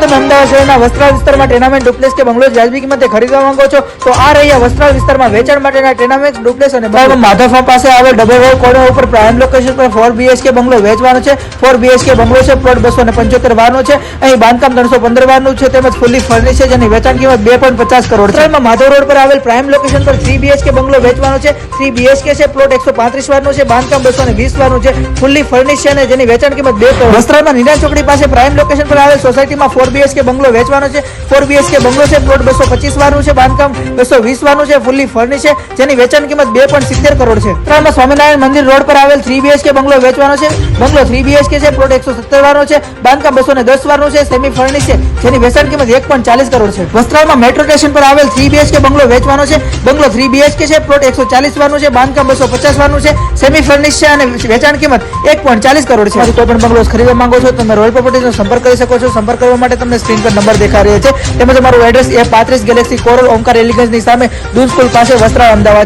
તમે અમદાવાદ શહેરના વસ્ત્રાલ વિસ્તારમાં ટેનામેન્ટ ડુપ્લેક્સ કે બંગલો વ્યાજબી કિંમતે ખરીદવા માંગો છો તો આ રહ્યા વસ્ત્રાલ વિસ્તારમાં વેચાણ માટેના ટેનામેન્ટ ડુપ્લેક્સ અને માધવપા પાસે આવેલ ડબલ રોડ કોર્નર ઉપર પ્રાઇમ લોકેશન પર 4 BHK બંગલો વેચવાનો છે. 4 BHK બંગલો છે. પ્લોટ 275 વારનો છે. અહીં બાંધકામ 315 વારનું છે તેમજ ફુલ્લી ફર્નિશ છે જેની વેચાણ કિંમત 2.50 કરોડ છે. માધવ રોડ પર આવેલ પ્રાઇમ લોકેશન પર 3 BHK બંગલો વેચવાનો છે. 3 BHK છે. પ્લોટ 135 વારનો છે. બાંધકામ 220 વારનું છે. ફુલ્લી ફર્નિશ છે અને જેની વેચાણ કિંમત 2 કરોડ. વસ્ત્રાલમાં નિરાંત ચોકડી પાસે પ્રાઇમ લોકેશન પર આવેલ સોસાયટીમાં 4 BHK બંગલો વેચવાનો છે. 4 BHK બંગલો છે. પ્લોટ 225 વારનું છે. બાંધકામ 220 વારનું છે. ફુલ્લી ફર્નિશ છે જેની વેચાણ કિંમત 2.70 કરોડ છે. વસ્ત્રાલમાં સ્વામિનારાયણ મંદિર રોડ પર આવેલ 3 BHK બંગલો વેચવાનો છે. બંગલો 3 BHK છે. પ્લોટ 170 વારનો છે. બાંધકામ 210 વારનું છે. સેમી ફર્નિશ છે જેની વેચાણ કિંમત 1.40 કરોડ છે. વસ્ત્રાલમાં મેટ્રો સ્ટેશન પર આવેલ 3 BHK બંગલો વેચવાનો છે. બંગલો 3 BHK છે. પ્લોટ 140 વારનું છે. બાંધકામ 250 વારનું છે. સેમી ફર્નિશ છે અને વેચાણ કિંમત 1.40 કરોડ છે. કોઈ પણ બંગલો ખરીદવા માંગો છો તમે રોયલ પ્રોપર્ટીઝનો સંપર્ક કરી શકો છો. સંપર્ક કરવા માટે તમને સ્ક્રીન પર નંબર દેખાઈ રહ્યો છે તેમજ અમારું address A35 Galaxy Coral Omkar એલિગન્સની સામે દૂધ સ્કૂલ પાસે વસ્ત્રાલ અમદાવાદ.